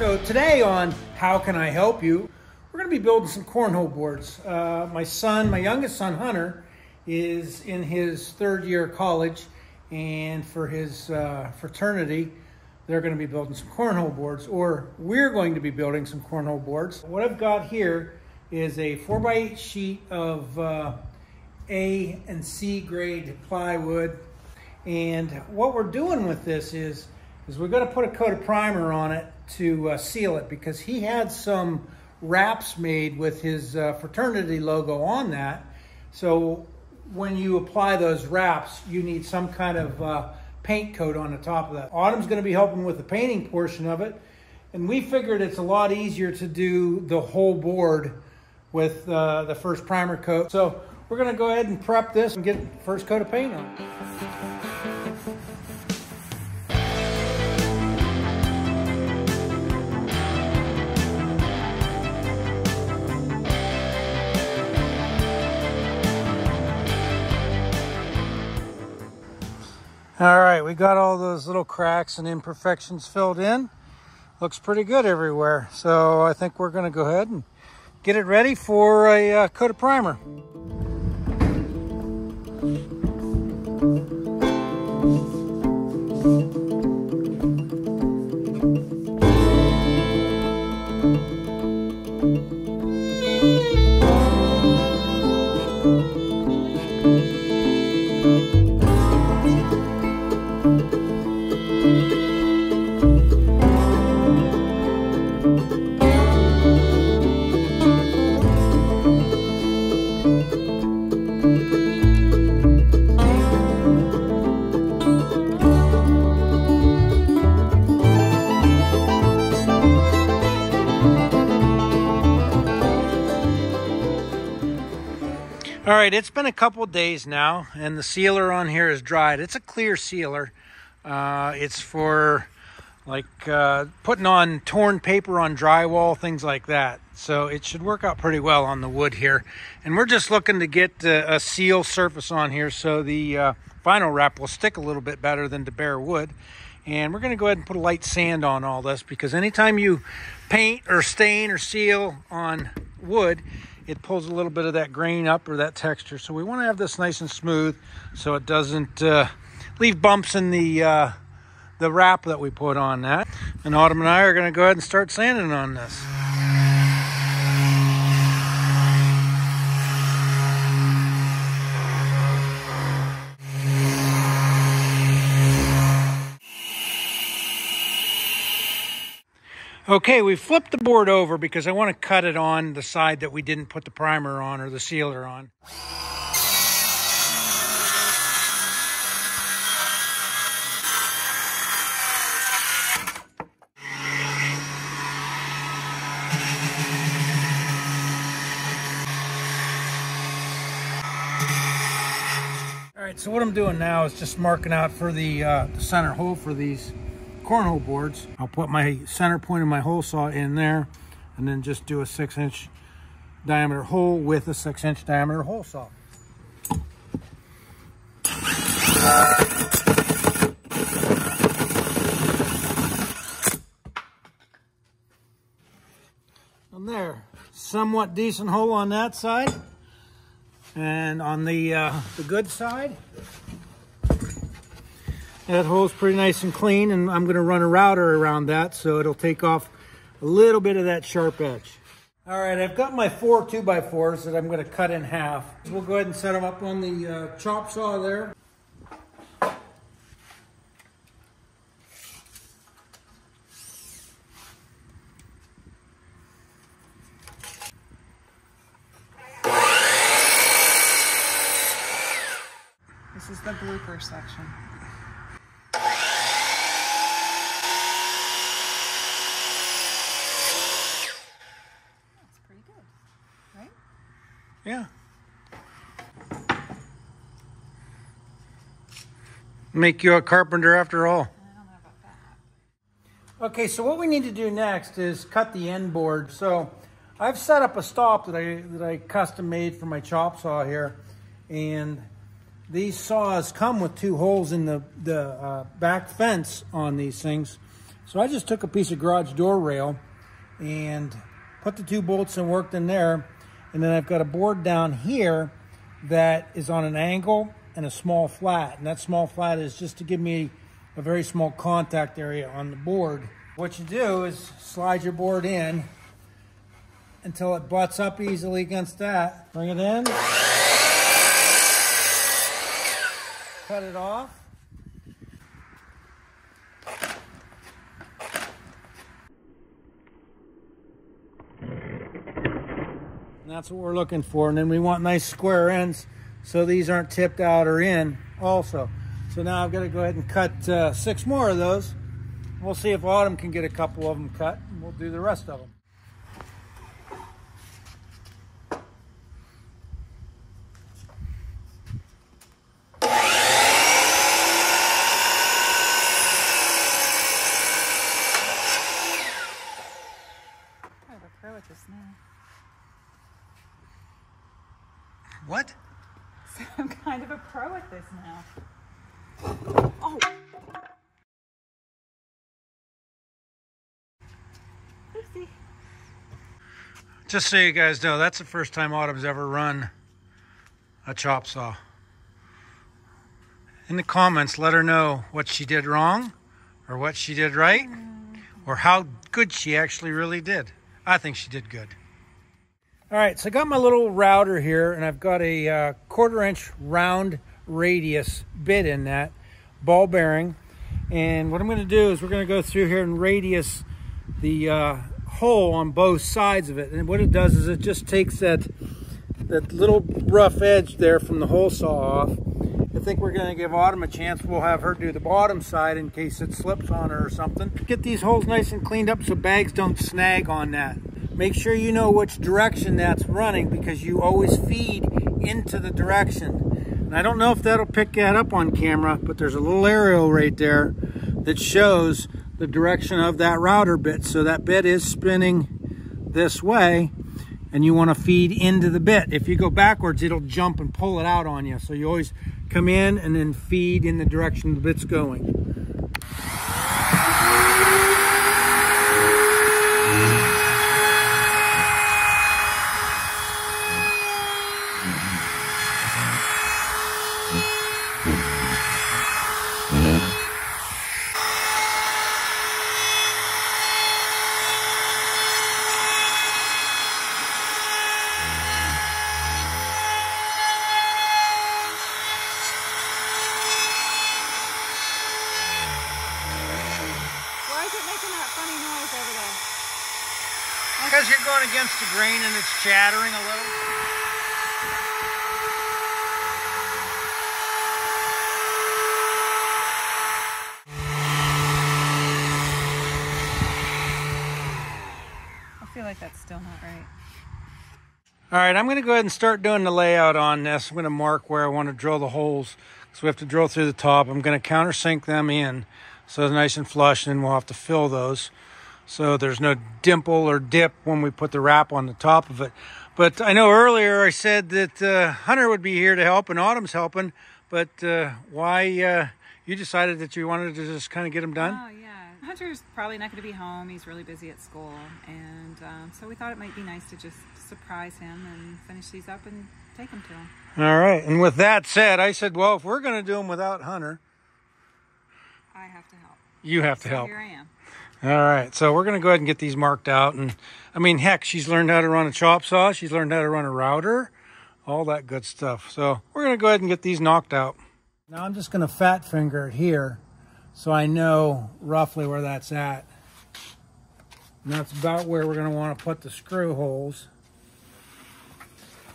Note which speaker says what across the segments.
Speaker 1: So today on How Can I Help You, we're going to be building some cornhole boards. My youngest son, Hunter, is in his third year of college, and for his fraternity, they're going to be building some cornhole boards, or we're going to be building some cornhole boards. What I've got here is a 4x8 sheet of A and C grade plywood, and what we're doing with this is we're going to put a coat of primer on it to seal it, because he had some wraps made with his fraternity logo on that. So when you apply those wraps, you need some kind of paint coat on the top of that. Autumn's going to be helping with the painting portion of it, and we figured it's a lot easier to do the whole board with the first primer coat. So we're going to go ahead and prep this and get the first coat of paint on it. All right, we got all those little cracks and imperfections filled in. Looks pretty good everywhere. So I think we're going to go ahead and get it ready for a coat of primer. All right, it's been a couple days now, and the sealer on here is dried. It's a clear sealer. It's for like putting on torn paper on drywall, things like that. So it should work out pretty well on the wood here. And we're just looking to get a seal surface on here so the vinyl wrap will stick a little bit better than the bare wood. And we're going to go ahead and put a light sand on all this, because anytime you paint or stain or seal on wood, it pulls a little bit of that grain up, or that texture. So we want to have this nice and smooth so it doesn't leave bumps in the wrap that we put on that. And Autumn and I are going to go ahead and start sanding on this. Okay, we flipped the board over because I want to cut it on the side that we didn't put the primer on, or the sealer on. All right, so what I'm doing now is just marking out for the center hole for these cornhole boards. I'll put my center point of my hole saw in there, and then just do a 6-inch diameter hole with a 6-inch diameter hole saw. And there, somewhat decent hole on that side, and on the good side, that hole's pretty nice and clean, and I'm going to run a router around that so it'll take off a little bit of that sharp edge. All right, I've got my 4 2x4s that I'm going to cut in half. We'll go ahead and set them up on the chop saw there.
Speaker 2: This is the blooper section.
Speaker 1: Yeah. Make you a carpenter after all.
Speaker 2: I don't know about that.
Speaker 1: Okay, so what we need to do next is cut the end board. So I've set up a stop that I custom made for my chop saw here, and these saws come with 2 holes in the back fence on these things So I just took a piece of garage door rail and put the 2 bolts and worked in there. And then I've got a board down here that is on an angle and a small flat. And that small flat is just to give me a very small contact area on the board. What you do is slide your board in until it butts up easily against that. Bring it in. Cut it off. And that's what we're looking for. And then we want nice square ends so these aren't tipped out or in also. So now I've got to go ahead and cut 6 more of those. We'll see if Autumn can get a couple of them cut, and we'll do the rest of them.
Speaker 2: I'm a pro at this now.
Speaker 1: What?
Speaker 2: So I'm kind of a pro at this now. Oh! Oopsie.
Speaker 1: Just so you guys know, that's the first time Autumn's ever run a chop saw. In the comments, let her know what she did wrong or what she did right or how good she actually really did. I think she did good. All right, so I got my little router here, and I've got a 1/4 inch round radius bit in that, ball bearing. And what I'm going to do is we're going to go through here and radius the hole on both sides of it. And what it does is it just takes that little rough edge there from the hole saw off. I think we're going to give Autumn a chance. We'll have her do the bottom side in case it slips on her or something. Get these holes nice and cleaned up so bags don't snag on that. Make sure you know which direction that's running because you always feed into the direction. And I don't know if that'll pick that up on camera, but there's a little aerial right there that shows the direction of that router bit. So that bit is spinning this way and you want to feed into the bit. If you go backwards, it'll jump and pull it out on you. So you always come in and then feed in the direction the bit's going. Because you're going against the grain and it's chattering a little.
Speaker 2: I feel like that's still not right.
Speaker 1: All right, I'm going to go ahead and start doing the layout on this. I'm going to mark where I want to drill the holes. So we have to drill through the top. I'm going to countersink them in so it's nice and flush, and then we'll have to fill those. So there's no dimple or dip when we put the wrap on the top of it. But I know earlier I said that Hunter would be here to help and Autumn's helping. But why you decided that you wanted to just kind of get them done?
Speaker 2: Oh, yeah. Hunter's probably not going to be home. He's really busy at school. And so we thought it might be nice to just surprise him and finish these up and take them to him.
Speaker 1: All right. And with that said, I said, well, if we're going to do them without Hunter,
Speaker 2: I have to help.
Speaker 1: You have to help.
Speaker 2: Here I am.
Speaker 1: All right, so we're going to go ahead and get these marked out. And I mean, heck, she's learned how to run a chop saw. She's learned how to run a router, all that good stuff. So we're going to go ahead and get these knocked out. Now I'm just going to fat finger it here so I know roughly where that's at. And that's about where we're going to want to put the screw holes.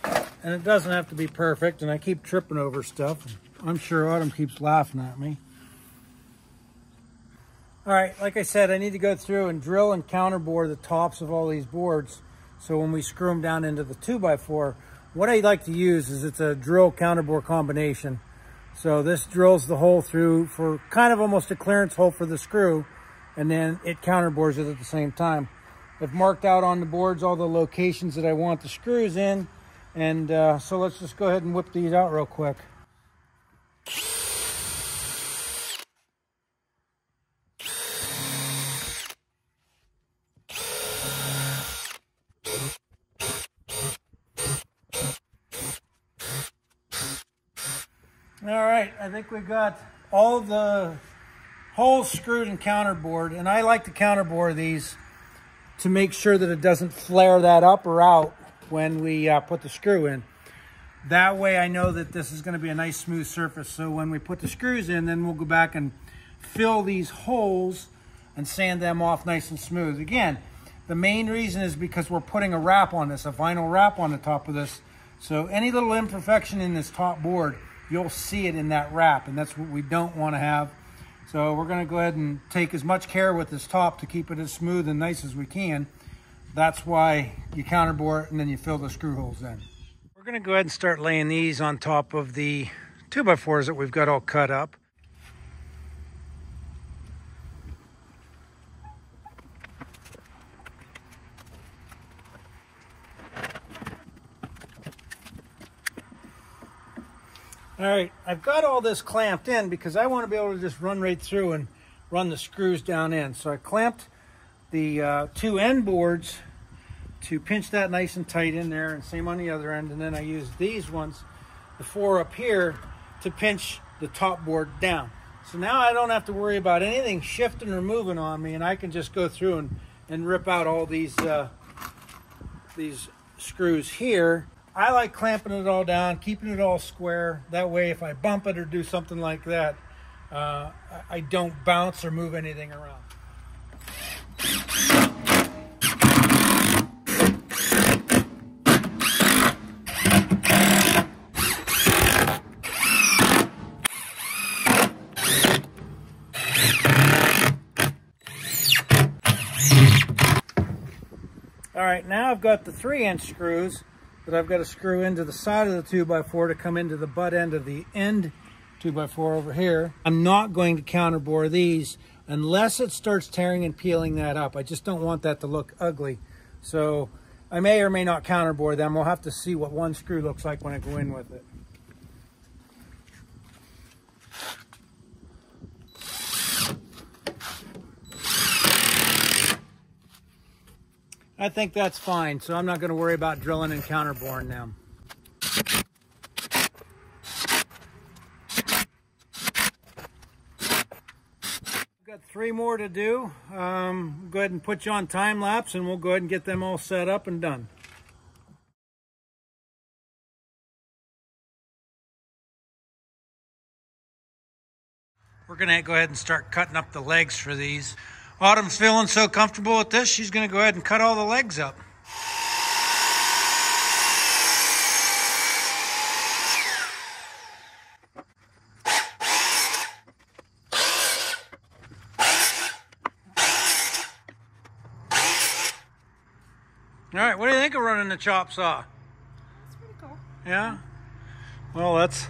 Speaker 1: And it doesn't have to be perfect, and I keep tripping over stuff. I'm sure Autumn keeps laughing at me. All right, like I said, I need to go through and drill and counterbore the tops of all these boards. So when we screw them down into the 2x4, what I like to use is it's a drill counterbore combination. So this drills the hole through for kind of almost a clearance hole for the screw, and then it counterbores it at the same time. I've marked out on the boards all the locations that I want the screws in, and so let's just go ahead and whip these out real quick. All right, I think we've got all of the holes screwed and counterbored, and I like to counterbore these to make sure that it doesn't flare that up or out when we put the screw in. That way I know that this is going to be a nice smooth surface, so when we put the screws in, then we'll go back and fill these holes and sand them off nice and smooth. Again, the main reason is because we're putting a wrap on this, a vinyl wrap on the top of this. So any little imperfection in this top board, you'll see it in that wrap, and that's what we don't want to have. So we're going to go ahead and take as much care with this top to keep it as smooth and nice as we can. That's why you counterbore it and then you fill the screw holes in. We're going to go ahead and start laying these on top of the 2x4s that we've got all cut up. All right, I've got all this clamped in because I want to be able to just run right through and run the screws down in. So I clamped the two end boards to pinch that nice and tight in there, and same on the other end. And then I used these ones, the 4 up here, to pinch the top board down. So now I don't have to worry about anything shifting or moving on me, and I can just go through and rip out all these screws here. I like clamping it all down, keeping it all square. That way, if I bump it or do something like that, I don't bounce or move anything around. All right, now I've got the 3-inch screws that I've got to screw into the side of the 2x4 to come into the butt end of the end 2x4 over here. I'm not going to counterbore these unless it starts tearing and peeling that up. I just don't want that to look ugly. So I may or may not counterbore them. We'll have to see what one screw looks like when I go in with it. I think that's fine, so I'm not going to worry about drilling and counterboring them. We've got 3 more to do. Go ahead and put you on time lapse, and we'll go ahead and get them all set up and done. We're going to go ahead and start cutting up the legs for these. Autumn's feeling so comfortable with this, she's going to go ahead and cut all the legs up. All right, what do you think of running the chop saw?
Speaker 2: It's pretty cool.
Speaker 1: Yeah? Well, that's...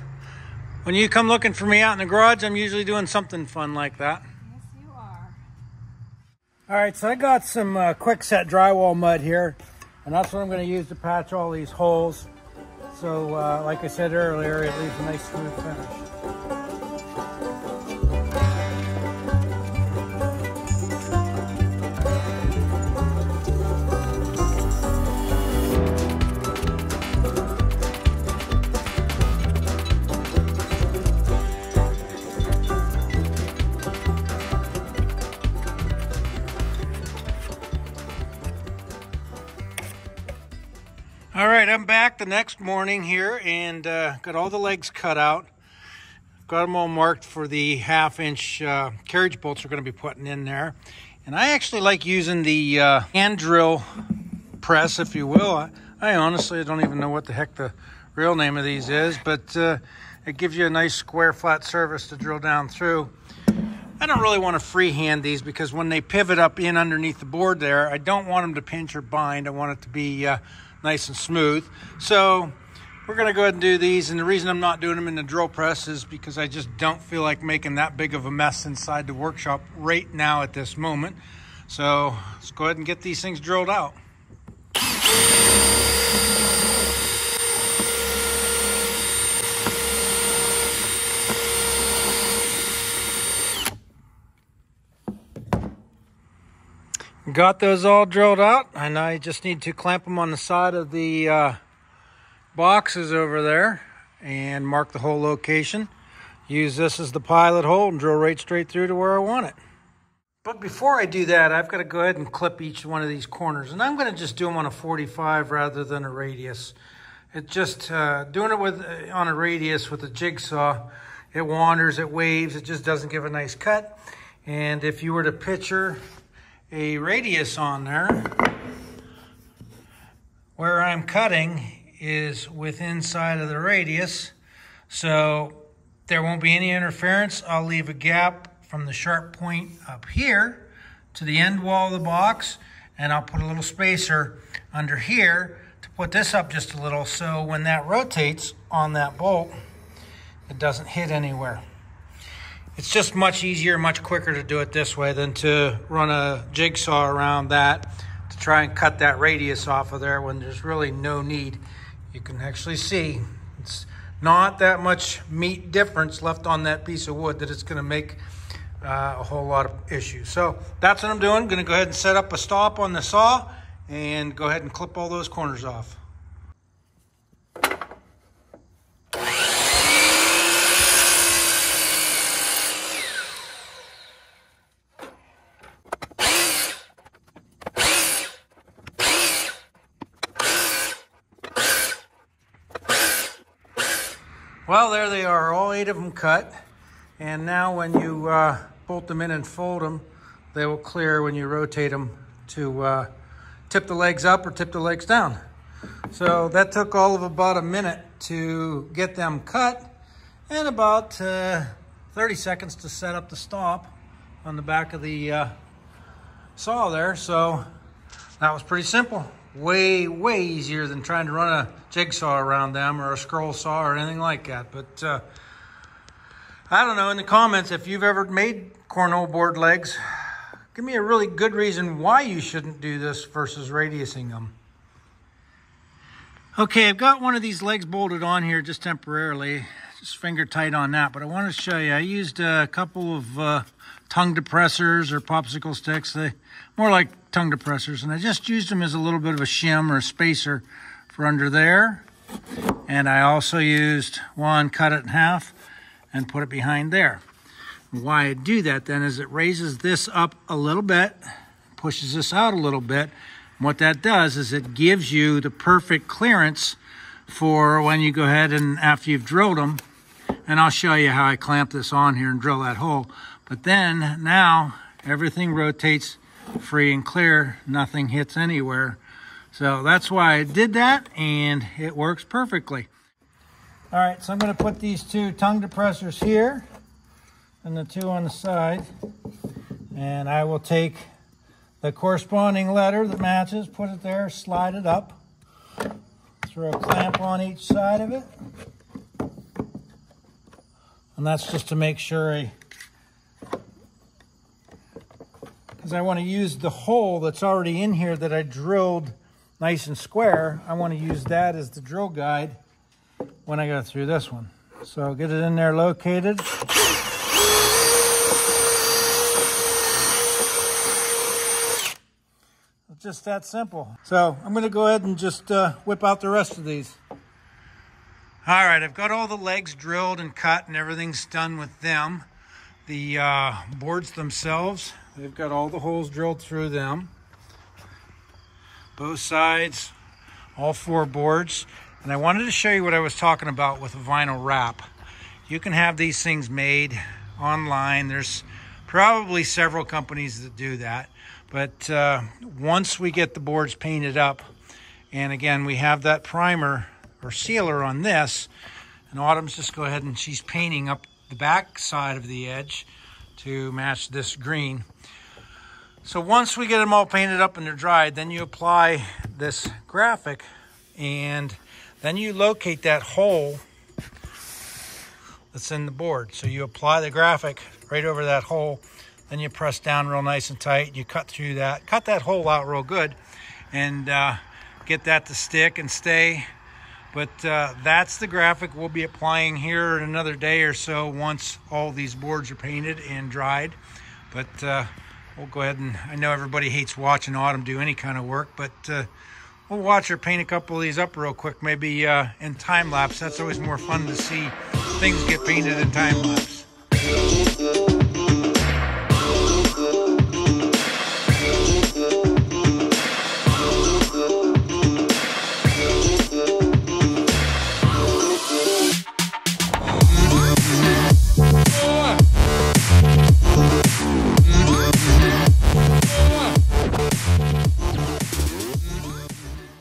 Speaker 1: When you come looking for me out in the garage, I'm usually doing something fun like that.
Speaker 2: Yes, you are.
Speaker 1: All right, so I got some quick set drywall mud here, and that's what I'm going to use to patch all these holes. So, like I said earlier, it leaves a nice smooth finish. All right, I'm back the next morning here and got all the legs cut out. Got them all marked for the 1/2-inch carriage bolts we're going to be putting in there. And I actually like using the hand drill press, if you will. I honestly don't even know what the heck the real name of these is, but it gives you a nice square flat surface to drill down through. I don't really want to freehand these because when they pivot up in underneath the board there, I don't want them to pinch or bind. I want it to be nice and smooth. So we're going to go ahead and do these, and the reason I'm not doing them in the drill press is because I just don't feel like making that big of a mess inside the workshop right now at this moment. So let's go ahead and get these things drilled out. Got those all drilled out, and I just need to clamp them on the side of the boxes over there and mark the whole location. use this as the pilot hole and drill right straight through to where I want it. But before I do that, I've got to go ahead and clip each one of these corners. And I'm going to just do them on a 45 rather than a radius. It just, doing it on a radius with a jigsaw, it wanders, it waves, it just doesn't give a nice cut. And if you were to picture a radius on there, where I'm cutting is within inside of the radius, so there won't be any interference. I'll leave a gap from the sharp point up here to the end wall of the box, and I'll put a little spacer under here to put this up just a little, so when that rotates on that bolt, it doesn't hit anywhere. It's just much easier, much quicker to do it this way than to run a jigsaw around that to try and cut that radius off of there when there's really no need. You can actually see it's not that much meat difference left on that piece of wood that it's going to make a whole lot of issues. So that's what I'm doing. I'm going to go ahead and set up a stop on the saw and go ahead and clip all those corners off. Well, there they are, all 8 of them cut. And now when you bolt them in and fold them, they will clear when you rotate them to tip the legs up or tip the legs down. So that took all of about a minute to get them cut and about 30 seconds to set up the stop on the back of the saw there. So that was pretty simple. Way easier than trying to run a jigsaw around them or a scroll saw or anything like that. But I don't know, in the comments, if you've ever made cornhole board legs, give me a really good reason why you shouldn't do this versus radiusing them. Okay, I've got one of these legs bolted on here just temporarily, just finger tight on that, but I want to show you. I used a couple of tongue depressors or popsicle sticks. They more like tongue depressors, and I just used them as a little bit of a shim or a spacer for under there. And I also used one, cut it in half, and put it behind there. Why I do that then is it raises this up a little bit, pushes this out a little bit. And what that does is it gives you the perfect clearance for when you go ahead and after you've drilled them, and I'll show you how I clamp this on here and drill that hole. But then now everything rotates free and clear, nothing hits anywhere. So that's why I did that, and it works perfectly. All right, so I'm going to put these 2 tongue depressors here and the 2 on the side, and I will take the corresponding letter that matches, put it there, slide it up, throw a clamp on each side of it, and that's just to make sure because I want to use the hole that's already in here that I drilled nice and square. I want to use that as the drill guide when I go through this one. So get it in there located. It's just that simple. So I'm going to go ahead and just whip out the rest of these. All right, I've got all the legs drilled and cut and everything's done with them. The boards themselves, they've got all the holes drilled through them. Both sides, all 4 boards. And I wanted to show you what I was talking about with a vinyl wrap. You can have these things made online. There's probably several companies that do that. But once we get the boards painted up, and again, we have that primer or sealer on this, and Autumn's just go ahead and she's painting up the back side of the edge to match this green. So once we get them all painted up and they're dried, then you apply this graphic, and then you locate that hole that's in the board. So you apply the graphic right over that hole, then you press down real nice and tight, you cut through that, cut that hole out real good, and get that to stick and stay. But that's the graphic we'll be applying here in another day or so once all these boards are painted and dried. But we'll go ahead and, I know everybody hates watching Autumn do any kind of work, but we'll watch her paint a couple of these up real quick, maybe in time lapse. That's always more fun to see things get painted in time lapse.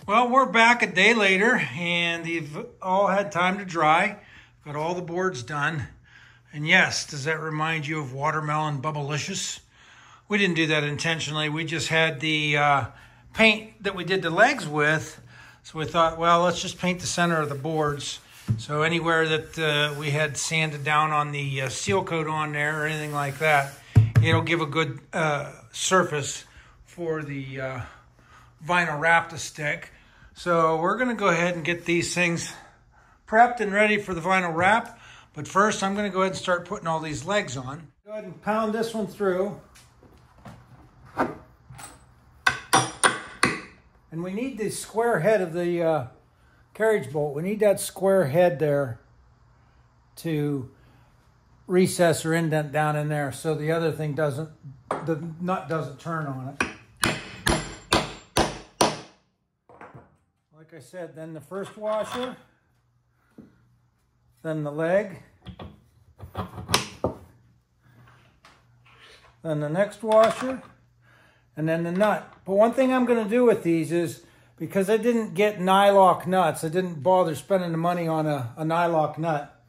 Speaker 1: Well, we're back a day later, and they've all had time to dry. Got all the boards done. And yes, does that remind you of watermelon bubblicious? We didn't do that intentionally. We just had the paint that we did the legs with. So we thought, well, let's just paint the center of the boards. So anywhere that we had sanded down on the seal coat on there or anything like that, it'll give a good surface for the vinyl wrap to stick. So we're going to go ahead and get these things prepped and ready for the vinyl wrap. But first, I'm going to go ahead and start putting all these legs on. Go ahead and pound this one through. And we need the square head of the carriage bolt. We need that square head there to recess or indent down in there so the other thing doesn't, the nut doesn't turn on it. Like I said, then the first washer, then the leg, then the next washer, and then the nut. But one thing I'm going to do with these is, because I didn't get nylock nuts, I didn't bother spending the money on a nylock nut,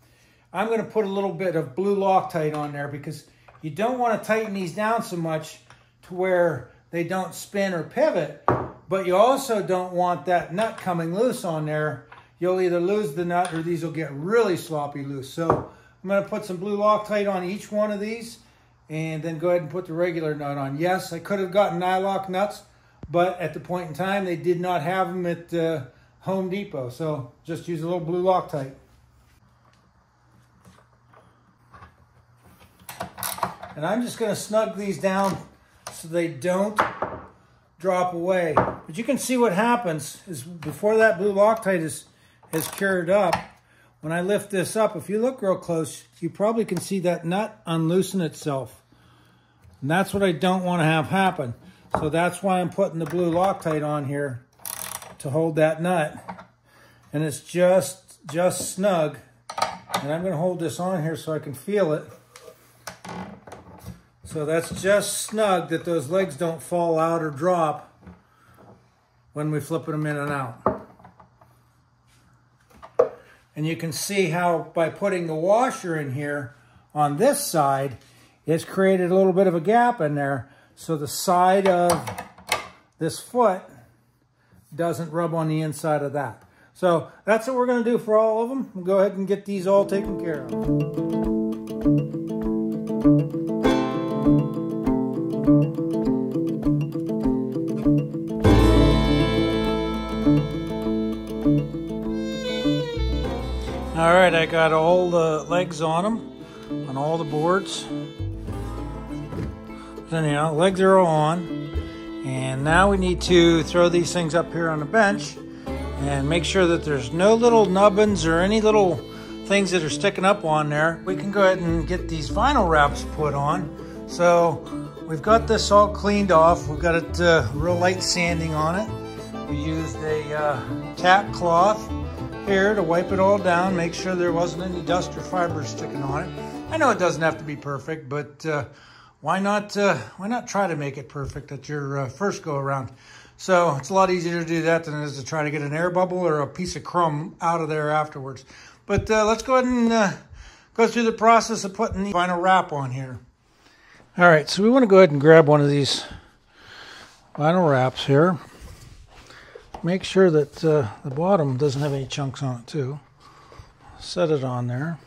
Speaker 1: I'm going to put a little bit of blue Loctite on there, because you don't want to tighten these down so much to where they don't spin or pivot. But you also don't want that nut coming loose on there. You'll either lose the nut or these will get really sloppy loose. So I'm going to put some blue Loctite on each one of these and then go ahead and put the regular nut on. Yes, I could have gotten nylock nuts, but at the point in time, they did not have them at Home Depot. So just use a little blue Loctite. And I'm just going to snug these down so they don't drop away. But you can see what happens is before that blue Loctite has cured up, when I lift this up, if you look real close, you probably can see that nut unloosen itself. And that's what I don't want to have happen. So that's why I'm putting the blue Loctite on here to hold that nut. And it's just snug. And I'm going to hold this on here so I can feel it. So that's just snug that those legs don't fall out or drop when we're flipping them in and out. And you can see how by putting the washer in here on this side, it's created a little bit of a gap in there. So the side of this foot doesn't rub on the inside of that. So that's what we're going to do for all of them. We'll go ahead and get these all taken care of. All right, I got all the legs on them, on all the boards. Anyhow, legs are all on. And now we need to throw these things up here on the bench and make sure that there's no little nubbins or any little things that are sticking up on there. We can go ahead and get these vinyl wraps put on. So we've got this all cleaned off. We've got it real light sanding on it. We used a tack cloth here to wipe it all down, make sure there wasn't any dust or fibers sticking on it. I know it doesn't have to be perfect, but why not try to make it perfect at your first go around? So it's a lot easier to do that than it is to try to get an air bubble or a piece of crumb out of there afterwards. But let's go ahead and go through the process of putting the vinyl wrap on here. All right, so we want to go ahead and grab one of these vinyl wraps here. Make sure that the bottom doesn't have any chunks on it too. Set it on there.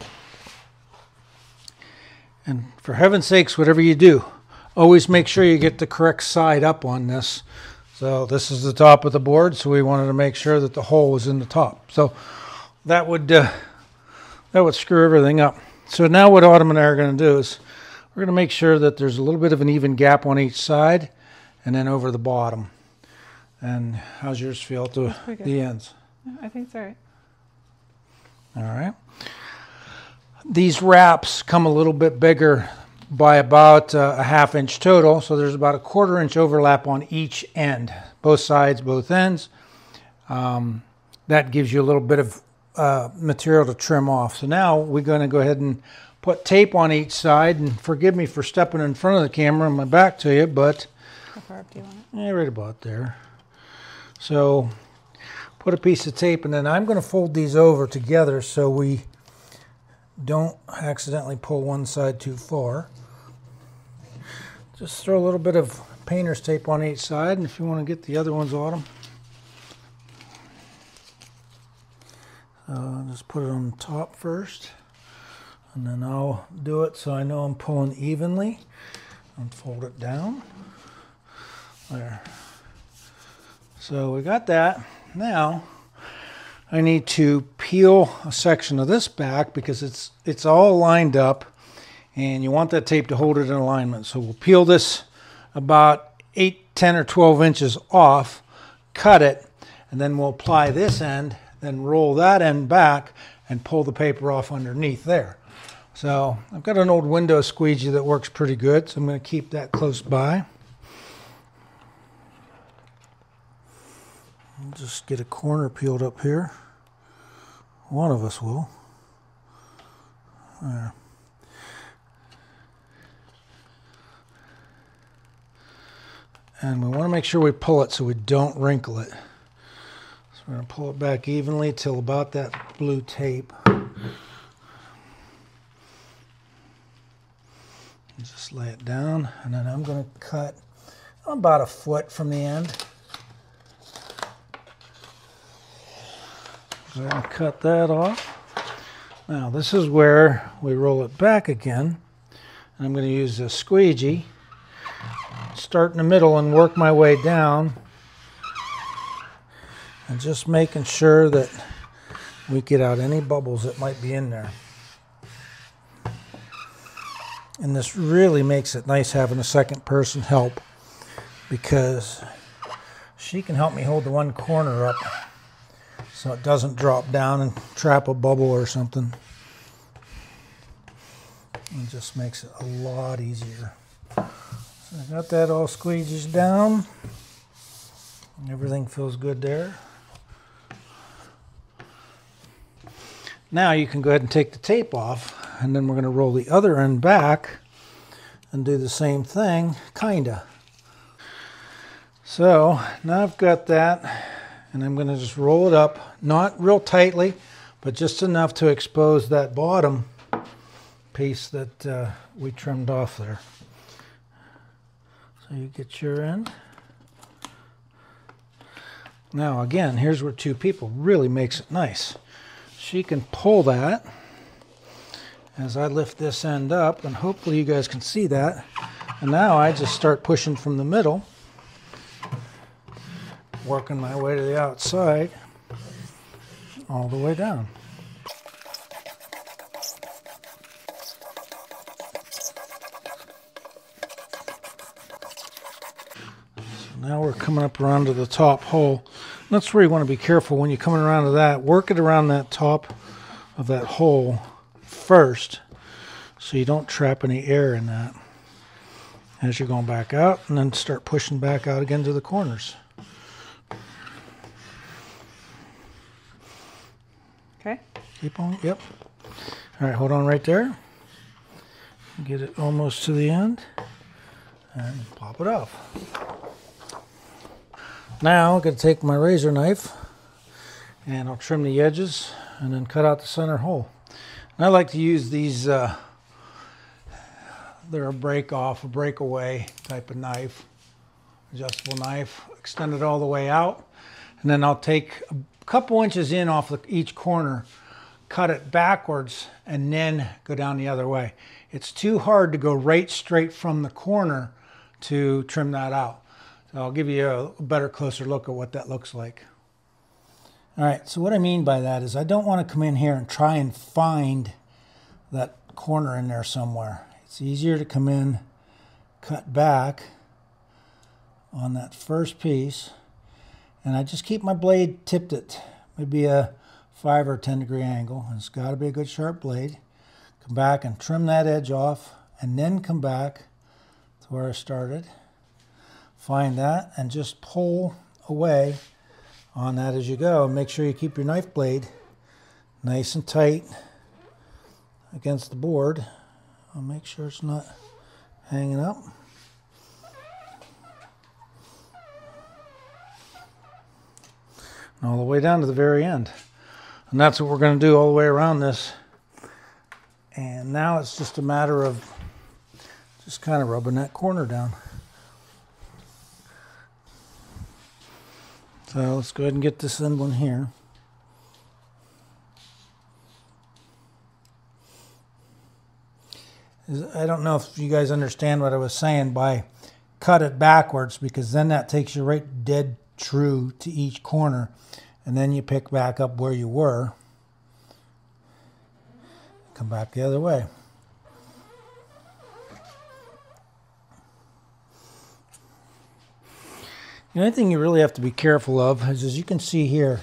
Speaker 1: And for heaven's sakes, whatever you do, always make sure you get the correct side up on this. So this is the top of the board, so we wanted to make sure that the hole was in the top. So that would screw everything up. So now what Autumn and I are going to do is we're going to make sure that there's a little bit of an even gap on each side and then over the bottom. And how's yours feel to the ends?
Speaker 2: I think it's all right.
Speaker 1: All right. These wraps come a little bit bigger by about a ½ inch total, so there's about a ¼ inch overlap on each end, both sides, both ends. That gives you a little bit of material to trim off. So now we're going to go ahead and put tape on each side, and forgive me for stepping in front of the camera and my back to you, but
Speaker 2: how far up do you want it?
Speaker 1: yeah, right about there. So put a piece of tape, and then I'm going to fold these over together so we don't accidentally pull one side too far. Just throw a little bit of painter's tape on each side, and if you want to get the other ones on them, just put it on the top first, and then I'll do it so I know I'm pulling evenly, and fold it down. There. So we got that. Now I need to peel a section of this back because it's all lined up, and you want that tape to hold it in alignment. So we'll peel this about 8, 10, or 12 inches off, cut it, and then we'll apply this end, then roll that end back and pull the paper off underneath there. So I've got an old window squeegee that works pretty good, so I'm going to keep that close by. I'll just get a corner peeled up here. One of us will. There. And we want to make sure we pull it so we don't wrinkle it. So we're going to pull it back evenly till about that blue tape. And just lay it down, and then I'm going to cut about 1 foot from the end. So I'm going to cut that off. Now this is where we roll it back again. And I'm going to use a squeegee. Start in the middle and work my way down. And just making sure that we get out any bubbles that might be in there. And this really makes it nice having a second person help, because she can help me hold the one corner up so it doesn't drop down and trap a bubble or something. It just makes it a lot easier. So I got that all squeegeed down. Everything feels good there. Now you can go ahead and take the tape off, and then we're going to roll the other end back and do the same thing, kinda. So now I've got that, and I'm going to just roll it up, not real tightly, but just enough to expose that bottom piece that we trimmed off there. So you get your end. Now again, here's where two people really makes it nice. She can pull that as I lift this end up, and hopefully you guys can see that. And now I just start pushing from the middle, working my way to the outside, all the way down. So now we're coming up around to the top hole. And that's where you want to be careful when you're coming around to that. Work it around that top of that hole first, so you don't trap any air in that as you're going back out, and then start pushing back out again to the corners.
Speaker 2: Okay.
Speaker 1: Keep on, yep. All right, hold on right there. Get it almost to the end and pop it off. Now I'm going to take my razor knife and I'll trim the edges and then cut out the center hole. And I like to use these, they're a breakaway type of knife, adjustable knife, extend it all the way out, and then I'll take a couple inches in off each corner, cut it backwards, and then go down the other way. It's too hard to go right straight from the corner to trim that out. So I'll give you a better, closer look at what that looks like. All right, so what I mean by that is I don't want to come in here and try and find that corner in there somewhere. It's easier to come in, cut back on that first piece, and I just keep my blade tipped at maybe a 5 or 10 degree angle. It's got to be a good sharp blade, Come back and trim that edge off, and then come back to where I started. Find that and just pull away on that as you go. Make sure you keep your knife blade nice and tight against the board. I'll make sure it's not hanging up. And all the way down to the very end. And that's what we're going to do all the way around this. And now it's just a matter of just kind of rubbing that corner down. So let's go ahead and get this end one here. I don't know if you guys understand what I was saying by cut it backwards, because then that takes you right dead true to each corner, and then you pick back up where you were, come back the other way. The only thing you really have to be careful of is, as you can see here,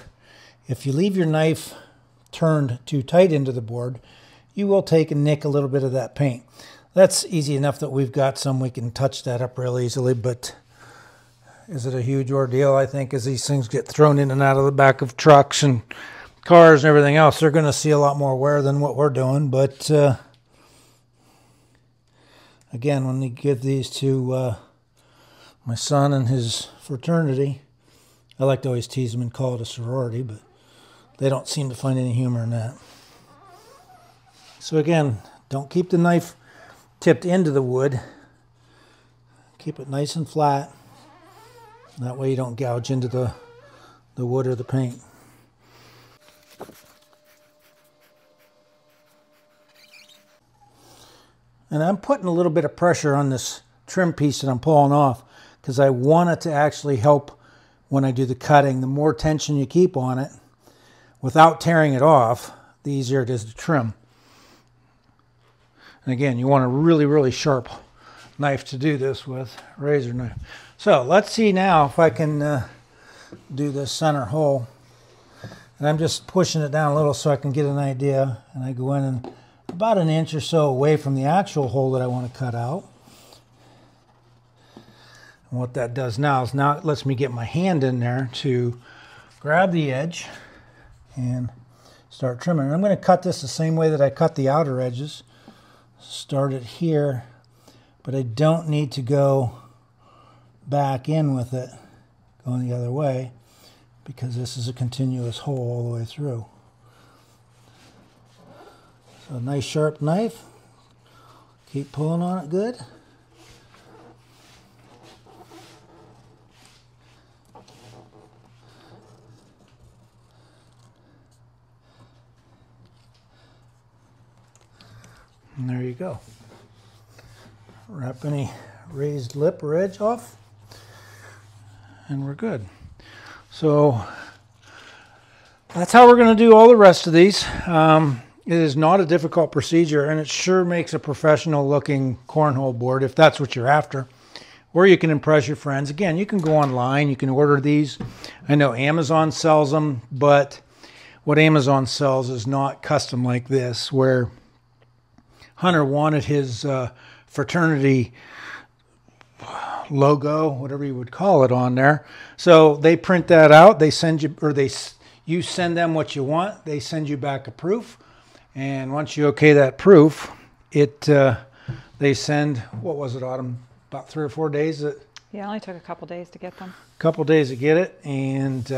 Speaker 1: if you leave your knife turned too tight into the board, you will take and nick a little bit of that paint. That's easy enough that we've got some, we can touch that up real easily, but is it a huge ordeal? I think as these things get thrown in and out of the back of trucks and cars and everything else, they're going to see a lot more wear than what we're doing. But again, when we give these to my son and his fraternity, I like to always tease them and call it a sorority, but they don't seem to find any humor in that. So again, don't keep the knife tipped into the wood. Keep it nice and flat. That way you don't gouge into the wood or the paint. And I'm putting a little bit of pressure on this trim piece that I'm pulling off, because I want it to actually help when I do the cutting. The more tension you keep on it without tearing it off, the easier it is to trim. And again, you want a really, really sharp knife to do this with, razor knife. So let's see now if I can do this center hole. And I'm just pushing it down a little so I can get an idea. And I go in and about an inch or so away from the actual hole that I want to cut out. And what that does now is now it lets me get my hand in there to grab the edge and start trimming. And I'm going to cut this the same way that I cut the outer edges. Start it here, but I don't need to go back in with it going the other way, because this is a continuous hole all the way through. So a nice sharp knife, keep pulling on it good. And there you go. Wrap any raised lip or edge off, and we're good. So that's how we're going to do all the rest of these. It is not a difficult procedure, and it sure makes a professional looking cornhole board if that's what you're after. Or you can impress your friends. Again, you can go online, you can order these. I know Amazon sells them, but what Amazon sells is not custom like this, where Hunter wanted his fraternity logo, whatever you would call it, on there. So they print that out. They send you, or you send them what you want. They send you back a proof, and once you okay that proof, they send, what was it, Autumn? About 3 or 4 days. Yeah,
Speaker 2: it only took a couple days to get them.
Speaker 1: A couple days to get it, and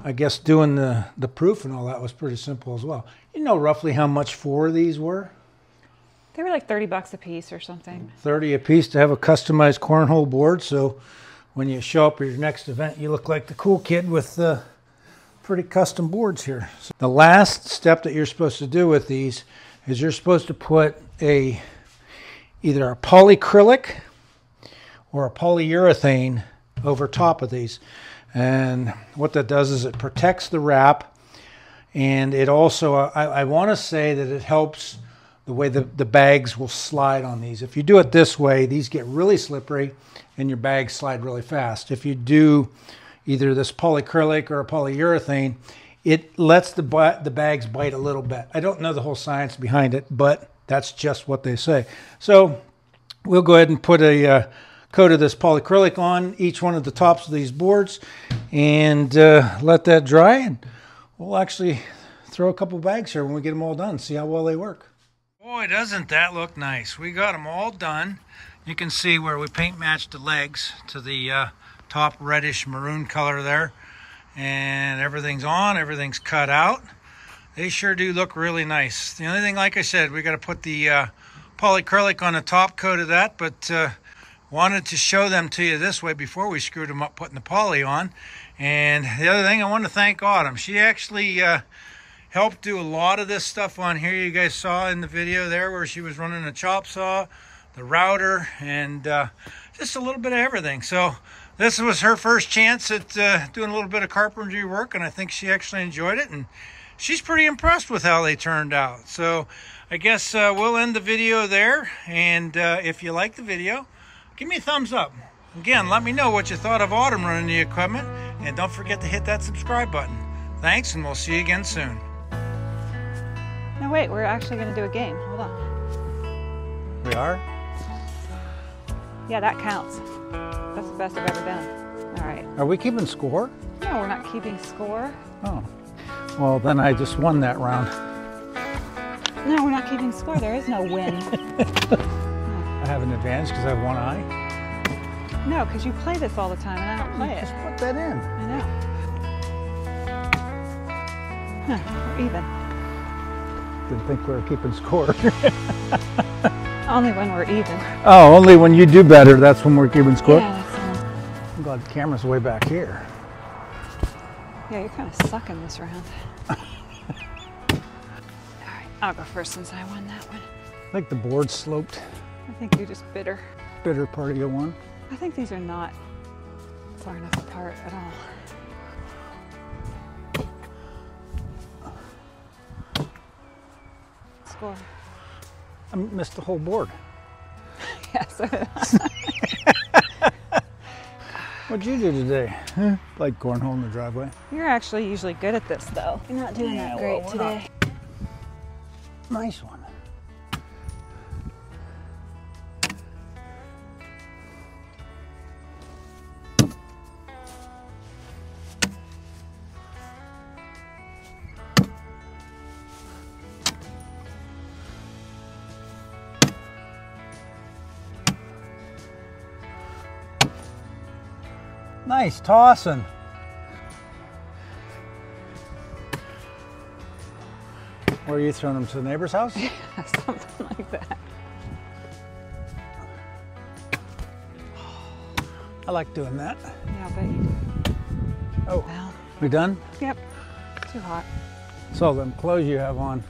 Speaker 1: I guess doing the proof and all that was pretty simple as well. You know roughly how much 4 of these were?
Speaker 2: They were like $30 a piece or something.
Speaker 1: 30 a piece to have a customized cornhole board. So when you show up at your next event, you look like the cool kid with pretty custom boards here. So the last step that you're supposed to do with these is you're supposed to put either a polyacrylic or a polyurethane over top of these. And what that does is it protects the wrap, and it also, I want to say that it helps the way the bags will slide on these. If you do it this way, these get really slippery and your bags slide really fast. If you do either this polyacrylic or a polyurethane, it lets the bags bite a little bit. I don't know the whole science behind it, but that's just what they say. So we'll go ahead and put a coat of this polyacrylic on each one of the tops of these boards and let that dry. And we'll actually throw a couple bags here when we get them all done, see how well they work. Boy, doesn't that look nice. We got them all done. You can see where we paint matched the legs to the top reddish maroon color there. And everything's on, everything's cut out. They sure do look really nice. The only thing, like I said, we got to put the polyacrylic on the top coat of that, but wanted to show them to you this way before we screwed them up putting the poly on. And the other thing, I want to thank Autumn. She actually helped do a lot of this stuff on here. You guys saw in the video there where she was running a chop saw, the router, and just a little bit of everything. So this was her first chance at doing a little bit of carpentry work, and I think she actually enjoyed it, and she's pretty impressed with how they turned out. So I guess we'll end the video there, and if you like the video, give me a thumbs up. Again, let me know what you thought of Autumn running the equipment, and don't forget to hit that subscribe button. Thanks, and we'll see you again soon.
Speaker 2: No, wait, we're actually going to do a game. Hold on.
Speaker 1: We are?
Speaker 2: Yeah, that counts. That's the best I've ever done. All right.
Speaker 1: Are we keeping score?
Speaker 2: No, we're not keeping score.
Speaker 1: Oh. Well, then I just won that round.
Speaker 2: No, we're not keeping score. There is no win.
Speaker 1: I have an advantage because I have one eye.
Speaker 2: No, because you play this all the time and I don't play it.
Speaker 1: Just put that in.
Speaker 2: I know. Huh, we're even.
Speaker 1: Didn't think we were keeping score.
Speaker 2: Only when we're even.
Speaker 1: Oh, only when you do better, that's when we're keeping score?
Speaker 2: Yeah, that's
Speaker 1: I'm glad the camera's way back here.
Speaker 2: Yeah, you're kind of sucking this round. All right, I'll go first since I won that one.
Speaker 1: I think the board's sloped.
Speaker 2: I think you're just bitter.
Speaker 1: Bitter part of your one.
Speaker 2: I think these are not far enough apart at all. Score.
Speaker 1: I missed the whole board.
Speaker 2: Yeah, so
Speaker 1: What'd you do today? Played cornhole in the driveway.
Speaker 2: You're actually usually good at this, though. You're not doing that great today.
Speaker 1: Nice one. Nice tossing. Where are you throwing them, to the neighbor's house?
Speaker 2: Yeah, something like that.
Speaker 1: I like doing that.
Speaker 2: Yeah, I bet you do.
Speaker 1: Oh,
Speaker 2: Well,
Speaker 1: we done?
Speaker 2: yep. Too hot.
Speaker 1: So them clothes you have on,